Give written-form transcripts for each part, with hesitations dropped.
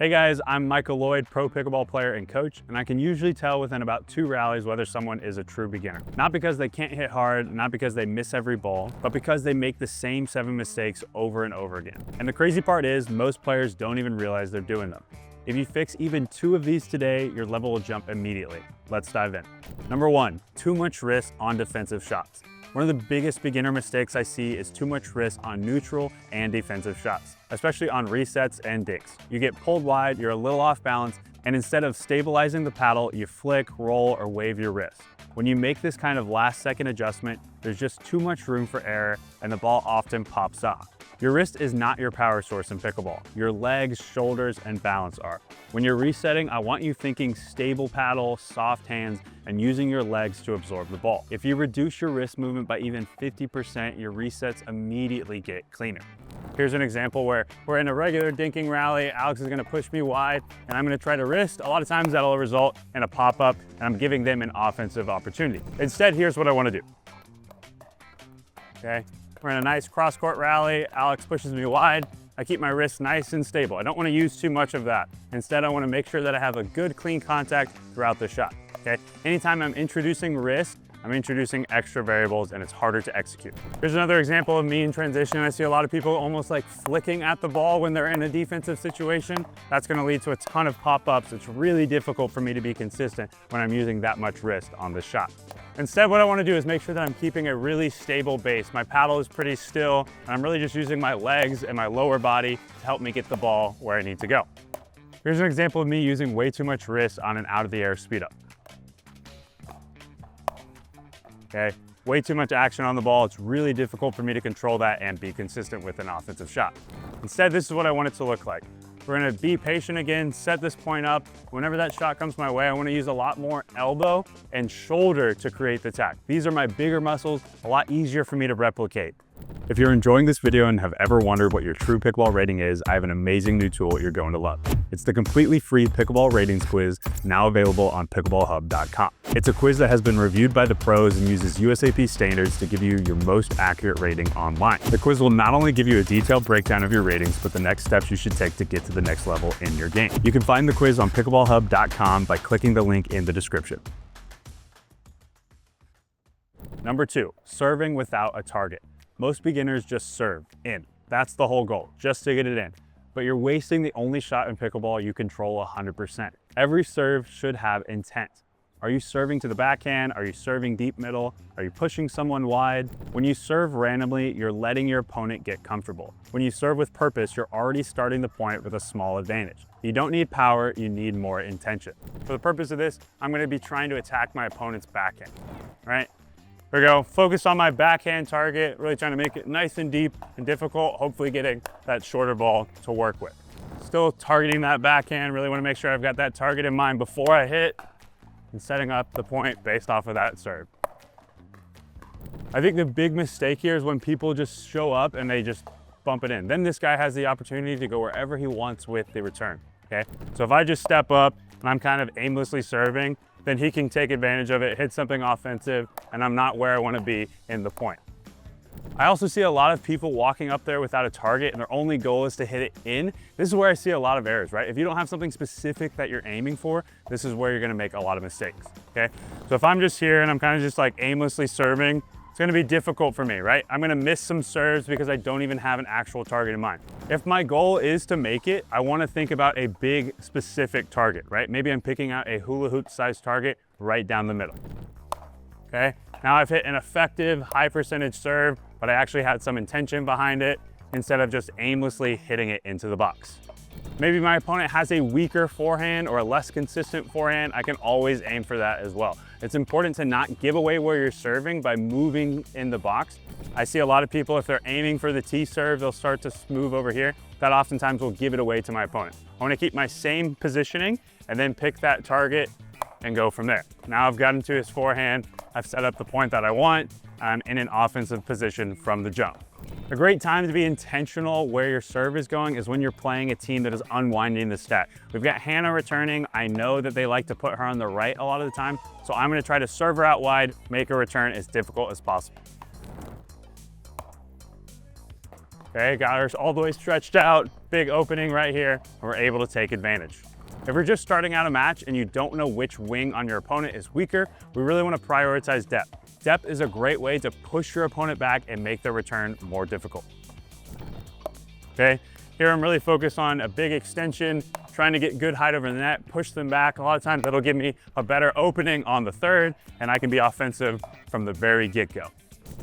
Hey guys, I'm Michael Loyd, pro pickleball player and coach, and I can usually tell within about 2 rallies whether someone is a true beginner. Not because they can't hit hard, not because they miss every ball, but because they make the same 7 mistakes over and over again. And the crazy part is, most players don't even realize they're doing them. If you fix even 2 of these today, your level will jump immediately. Let's dive in. Number 1, too much risk on defensive shots. One of the biggest beginner mistakes I see is too much risk on neutral and defensive shots, especially on resets and dinks. You get pulled wide, you're a little off balance, and instead of stabilizing the paddle, you flick, roll, or wave your wrist. When you make this kind of last-second adjustment, there's just too much room for error, and the ball often pops off. Your wrist is not your power source in pickleball. Your legs, shoulders, and balance are. When you're resetting, I want you thinking stable paddle, soft hands, and using your legs to absorb the ball. If you reduce your wrist movement by even 50%, your resets immediately get cleaner. Here's an example where we're in a regular dinking rally, Alex is gonna push me wide, and I'm gonna try to wrist. A lot of times that'll result in a pop-up, and I'm giving them an offensive opportunity. Instead, here's what I wanna do. Okay, we're in a nice cross-court rally, Alex pushes me wide, I keep my wrists nice and stable. I don't wanna use too much of that. Instead, I wanna make sure that I have a good, clean contact throughout the shot, okay? Anytime I'm introducing wrist, I'm introducing extra variables and it's harder to execute. Here's another example of me in transition. I see a lot of people almost like flicking at the ball when they're in a defensive situation. That's gonna lead to a ton of pop-ups. It's really difficult for me to be consistent when I'm using that much wrist on the shot. Instead, what I wanna do is make sure that I'm keeping a really stable base. My paddle is pretty still, and I'm really just using my legs and my lower body to help me get the ball where I need to go. Here's an example of me using way too much wrist on an out-of-the-air speed up. Okay, way too much action on the ball. It's really difficult for me to control that and be consistent with an offensive shot. Instead, this is what I want it to look like. We're gonna be patient again, set this point up. Whenever that shot comes my way, I wanna use a lot more elbow and shoulder to create the attack. These are my bigger muscles, a lot easier for me to replicate. If you're enjoying this video and have ever wondered what your true pickleball rating is, I have an amazing new tool you're going to love. It's the completely free pickleball ratings quiz, now available on pickleballhub.com. It's a quiz that has been reviewed by the pros and uses USAP standards to give you your most accurate rating online. The quiz will not only give you a detailed breakdown of your ratings, but the next steps you should take to get to the next level in your game. You can find the quiz on pickleballhub.com by clicking the link in the description. Number 2, serving without a target. Most beginners just serve in. That's the whole goal, just to get it in. But you're wasting the only shot in pickleball you control 100%. Every serve should have intent. Are you serving to the backhand? Are you serving deep middle? Are you pushing someone wide? When you serve randomly, you're letting your opponent get comfortable. When you serve with purpose, you're already starting the point with a small advantage. You don't need power, you need more intention. For the purpose of this, I'm gonna be trying to attack my opponent's backhand, right? Here we go, focus on my backhand target, really trying to make it nice and deep and difficult, hopefully getting that shorter ball to work with. Still targeting that backhand, really wanna make sure I've got that target in mind before I hit and setting up the point based off of that serve. I think the big mistake here is when people just show up and they just bump it in. Then this guy has the opportunity to go wherever he wants with the return, okay? So if I just step up and I'm kind of aimlessly serving, then he can take advantage of it, hit something offensive, and I'm not where I want to be in the point. I also see a lot of people walking up there without a target and their only goal is to hit it in. This is where I see a lot of errors, right? If you don't have something specific that you're aiming for, this is where you're gonna make a lot of mistakes, okay? So if I'm just here and I'm kind of just like aimlessly serving, it's gonna be difficult for me, right? I'm gonna miss some serves because I don't even have an actual target in mind. If my goal is to make it, I wanna think about a big specific target, right? Maybe I'm picking out a hula hoop sized target right down the middle, okay? Now I've hit an effective high percentage serve, but I actually had some intention behind it instead of just aimlessly hitting it into the box. Maybe my opponent has a weaker forehand or a less consistent forehand. I can always aim for that as well. It's important to not give away where you're serving by moving in the box. I see a lot of people, if they're aiming for the T serve, they'll start to move over here. That oftentimes will give it away to my opponent. I wanna keep my same positioning and then pick that target and go from there. Now I've gotten to his forehand, I've set up the point that I want, I'm in an offensive position from the jump. A great time to be intentional where your serve is going is when you're playing a team that is unwinding the stack. We've got Hannah returning. I know that they like to put her on the right a lot of the time, so I'm gonna try to serve her out wide, make her return as difficult as possible. Okay, got ours all the way stretched out, big opening right here, and we're able to take advantage. If you're just starting out a match and you don't know which wing on your opponent is weaker, we really want to prioritize depth. Depth is a great way to push your opponent back and make their return more difficult. Okay, here I'm really focused on a big extension, trying to get good height over the net, push them back. A lot of times that'll give me a better opening on the third, and I can be offensive from the very get-go.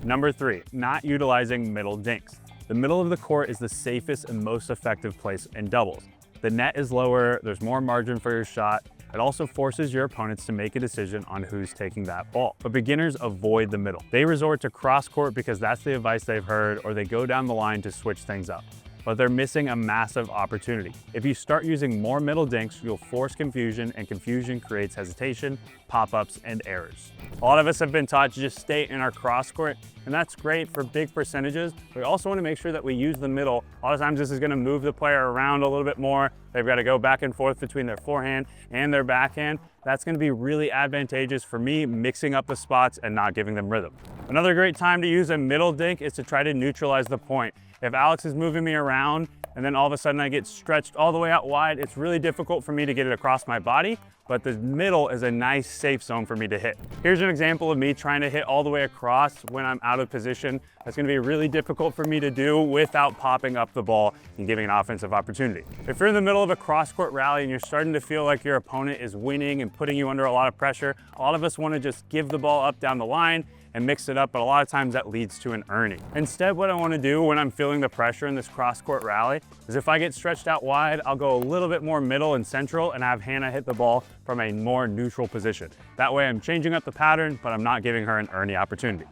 Number 3, not utilizing middle dinks. The middle of the court is the safest and most effective place in doubles. The net is lower, there's more margin for your shot. It also forces your opponents to make a decision on who's taking that ball. But beginners avoid the middle. They resort to cross court because that's the advice they've heard, or they go down the line to switch things up. But they're missing a massive opportunity. If you start using more middle dinks, you'll force confusion, and confusion creates hesitation, pop-ups, and errors. A lot of us have been taught to just stay in our cross court, and that's great for big percentages. We also want to make sure that we use the middle. A lot of times this is going to move the player around a little bit more. They've got to go back and forth between their forehand and their backhand. That's going to be really advantageous for me, mixing up the spots and not giving them rhythm. Another great time to use a middle dink is to try to neutralize the point. If Alex is moving me around and then all of a sudden I get stretched all the way out wide, it's really difficult for me to get it across my body, but the middle is a nice safe zone for me to hit. Here's an example of me trying to hit all the way across when I'm out of position. That's gonna be really difficult for me to do without popping up the ball and giving an offensive opportunity. If you're in the middle of a cross-court rally and you're starting to feel like your opponent is winning and putting you under a lot of pressure, a lot of us wanna just give the ball up down the line and mix it up, but a lot of times that leads to an earning. Instead, what I want to do when I'm feeling the pressure in this cross-court rally is if I get stretched out wide, I'll go a little bit more middle and central and have Hannah hit the ball from a more neutral position. That way I'm changing up the pattern, but I'm not giving her an earning opportunity.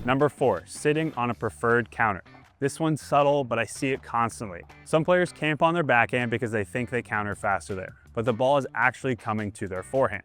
Number 4, sitting on a preferred counter. This one's subtle, but I see it constantly. Some players camp on their backhand because they think they counter faster there, but the ball is actually coming to their forehand.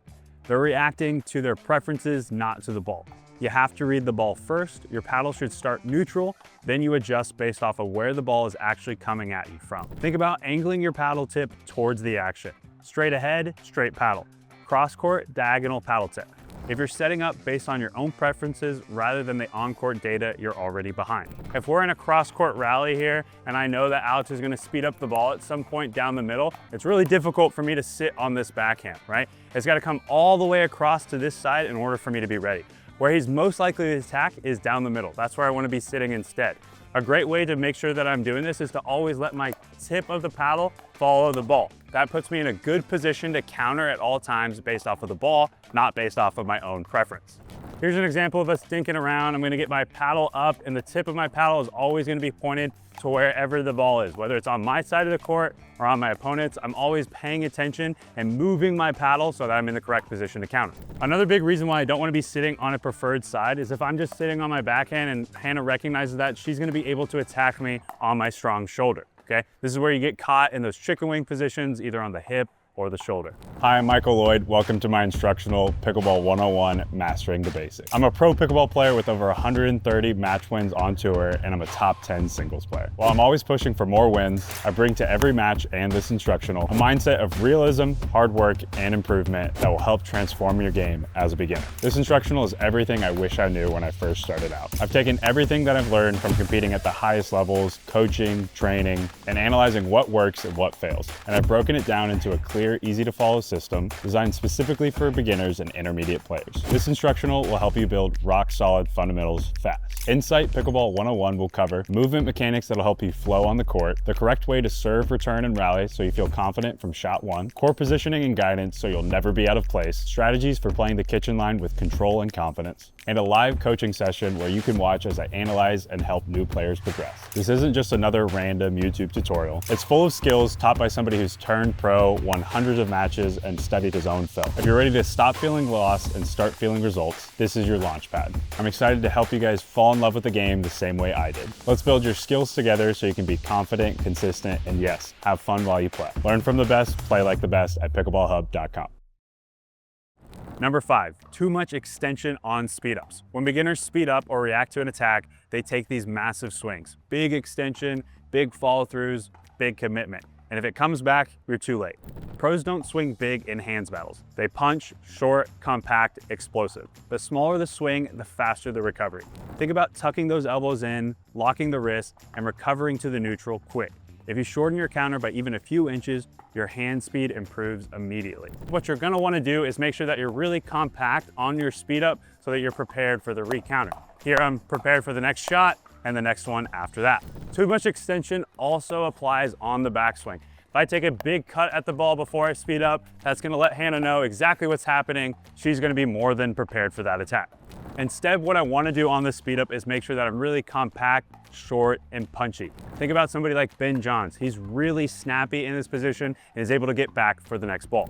They're reacting to their preferences, not to the ball. You have to read the ball first. Your paddle should start neutral, then you adjust based off of where the ball is actually coming at you from. Think about angling your paddle tip towards the action. Straight ahead, straight paddle. Cross court, diagonal paddle tip. If you're setting up based on your own preferences rather than the on-court data, you're already behind. If we're in a cross-court rally here and I know that Alex is going to speed up the ball at some point down the middle, it's really difficult for me to sit on this backhand, right? It's got to come all the way across to this side in order for me to be ready. Where he's most likely to attack is down the middle. That's where I want to be sitting instead. A great way to make sure that I'm doing this is to always let my tip of the paddle follow the ball. That puts me in a good position to counter at all times based off of the ball, not based off of my own preference. Here's an example of us dinking around. I'm gonna get my paddle up and the tip of my paddle is always gonna be pointed to wherever the ball is, whether it's on my side of the court or on my opponent's. I'm always paying attention and moving my paddle so that I'm in the correct position to counter. Another big reason why I don't wanna be sitting on a preferred side is if I'm just sitting on my backhand and Hannah recognizes that, she's gonna be able to attack me on my strong shoulder, okay? This is where you get caught in those chicken wing positions, either on the hip or the shoulder. Hi, I'm Michael Loyd. Welcome to my instructional Pickleball 101, Mastering the Basics. I'm a pro pickleball player with over 130 match wins on tour, and I'm a top 10 singles player. While I'm always pushing for more wins, I bring to every match and this instructional a mindset of realism, hard work, and improvement that will help transform your game as a beginner. This instructional is everything I wish I knew when I first started out. I've taken everything that I've learned from competing at the highest levels, coaching, training, and analyzing what works and what fails, and I've broken it down into a clear, easy to follow system designed specifically for beginners and intermediate players. This instructional will help you build rock solid fundamentals fast. Insight Pickleball 101 will cover movement mechanics that'll help you flow on the court, the correct way to serve, return, and rally so you feel confident from shot one, core positioning and guidance so you'll never be out of place, strategies for playing the kitchen line with control and confidence, and a live coaching session where you can watch as I analyze and help new players progress. This isn't just another random YouTube tutorial. It's full of skills taught by somebody who's turned pro, won hundreds of matches, and studied his own film. If you're ready to stop feeling lost and start feeling results, this is your launch pad. I'm excited to help you guys fall in love with the game the same way I did. Let's build your skills together so you can be confident, consistent, and yes, have fun while you play. Learn from the best, play like the best at pickleballhub.com. Number 5, too much extension on speed ups. When beginners speed up or react to an attack, they take these massive swings. Big extension, big follow throughs, big commitment. and if it comes back, you're too late. Pros don't swing big in hands battles. They punch, short, compact, explosive. The smaller the swing, the faster the recovery. Think about tucking those elbows in, locking the wrist, and recovering to the neutral quick. If you shorten your counter by even a few inches, your hand speed improves immediately. What you're gonna wanna do is make sure that you're really compact on your speed up so that you're prepared for the re-counter. Here I'm prepared for the next shot and the next one after that. Too much extension also applies on the backswing. If I take a big cut at the ball before I speed up, that's gonna let Hannah know exactly what's happening. She's gonna be more than prepared for that attack. Instead, what I wanna do on the speed up is make sure that I'm really compact, short, and punchy. Think about somebody like Ben Johns. He's really snappy in this position and is able to get back for the next ball.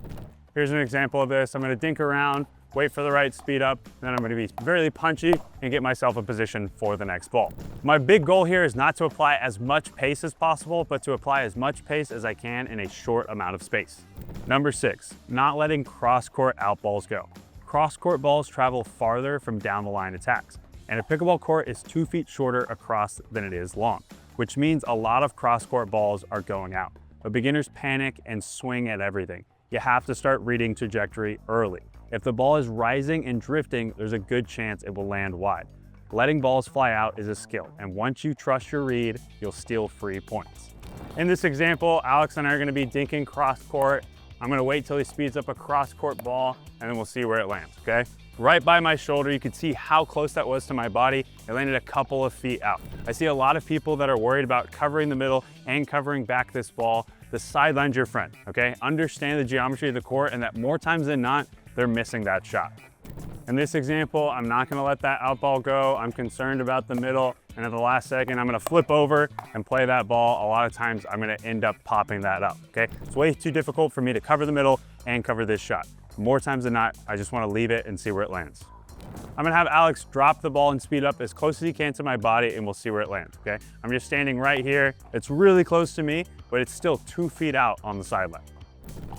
Here's an example of this. I'm gonna dink around, wait for the right speed up, and then I'm gonna be very punchy and get myself a position for the next ball. My big goal here is not to apply as much pace as possible, but to apply as much pace as I can in a short amount of space. Number 6, not letting cross-court out balls go. Cross-court balls travel farther from down the line attacks, and a pickleball court is 2 feet shorter across than it is long, which means a lot of cross-court balls are going out. But beginners panic and swing at everything. You have to start reading trajectory early. If the ball is rising and drifting, there's a good chance it will land wide. Letting balls fly out is a skill, and once you trust your read, you'll steal free points. In this example, Alex and I are gonna be dinking cross-court. I'm gonna wait till he speeds up a cross-court ball, and then we'll see where it lands, okay? Right by my shoulder, you can see how close that was to my body. It landed a couple of feet out. I see a lot of people that are worried about covering the middle and covering back this ball. The sideline's your friend, okay? Understand the geometry of the court and that more times than not, they're missing that shot. In this example, I'm not gonna let that out ball go. I'm concerned about the middle, and at the last second, I'm gonna flip over and play that ball. A lot of times, I'm gonna end up popping that up, okay? It's way too difficult for me to cover the middle and cover this shot. More times than not, I just wanna leave it and see where it lands. I'm gonna have Alex drop the ball and speed up as close as he can to my body, and we'll see where it lands, okay? I'm just standing right here. It's really close to me, but it's still 2 feet out on the sideline.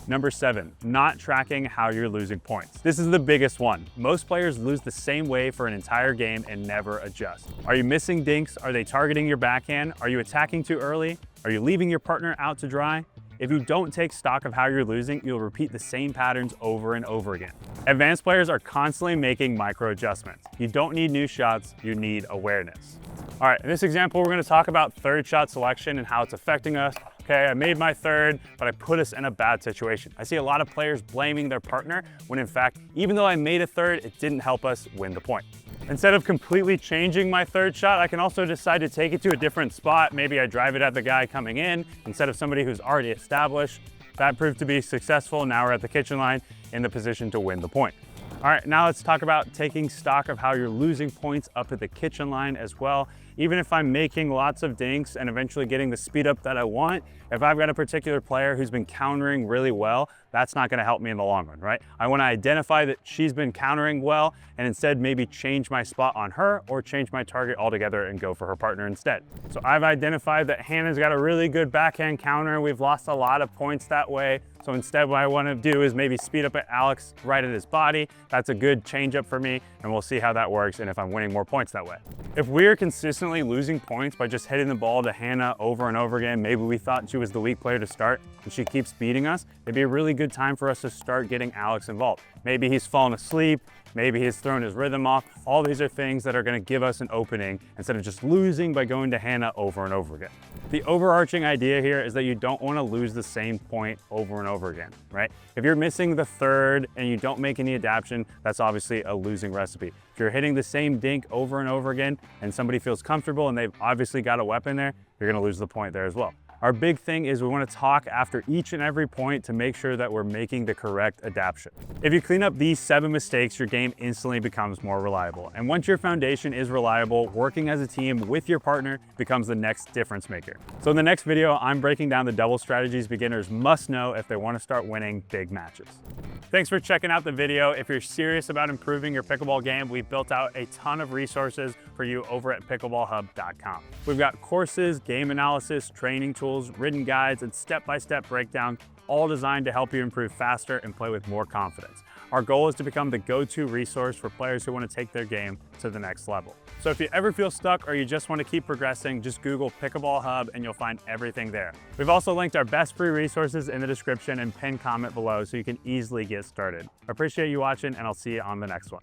Number 7, not tracking how you're losing points. This is the biggest one. Most players lose the same way for an entire game and never adjust. Are you missing dinks? Are they targeting your backhand? Are you attacking too early? Are you leaving your partner out to dry? If you don't take stock of how you're losing, you'll repeat the same patterns over and over again. Advanced players are constantly making micro adjustments. You don't need new shots, you need awareness. All right, in this example, we're gonna talk about third shot selection and how it's affecting us. Okay, I made my third, but I put us in a bad situation. I see a lot of players blaming their partner when in fact, even though I made a third, it didn't help us win the point. Instead of completely changing my third shot, I can also decide to take it to a different spot. Maybe I drive it at the guy coming in instead of somebody who's already established. That proved to be successful. Now we're at the kitchen line in the position to win the point. All right, now let's talk about taking stock of how you're losing points up at the kitchen line as well. Even if I'm making lots of dinks and eventually getting the speed up that I want, if I've got a particular player who's been countering really well, that's not gonna help me in the long run, right? I wanna identify that she's been countering well and instead maybe change my spot on her or change my target altogether and go for her partner instead. So I've identified that Hannah's got a really good backhand counter. We've lost a lot of points that way. So instead what I wanna do is maybe speed up at Alex right at his body. That's a good change up for me, and we'll see how that works and if I'm winning more points that way. If we're consistently losing points by just hitting the ball to Hannah over and over again, maybe we thought she was the weak player to start and she keeps beating us, it'd be a really good time for us to start getting Alex involved. Maybe he's fallen asleep, maybe he's thrown his rhythm off. All these are things that are gonna give us an opening instead of just losing by going to Hannah over and over again. The overarching idea here is that you don't wanna lose the same point over and over again, right? If you're missing the third and you don't make any adaptation, that's obviously a losing recipe. If you're hitting the same dink over and over again and somebody feels comfortable and they've obviously got a weapon there, you're gonna lose the point there as well. Our big thing is we want to talk after each and every point to make sure that we're making the correct adaptation. If you clean up these 7 mistakes, your game instantly becomes more reliable. And once your foundation is reliable, working as a team with your partner becomes the next difference maker. So in the next video, I'm breaking down the double strategies beginners must know if they want to start winning big matches. Thanks for checking out the video. If you're serious about improving your pickleball game, we've built out a ton of resources for you over at pickleballhub.com. We've got courses, game analysis, training tools, written guides, and step-by-step breakdown all designed to help you improve faster and play with more confidence. Our goal is to become the go-to resource for players who want to take their game to the next level. So if you ever feel stuck or you just want to keep progressing, just Google Pickleball Hub and you'll find everything there. We've also linked our best free resources in the description and pinned comment below so you can easily get started. I appreciate you watching, and I'll see you on the next one.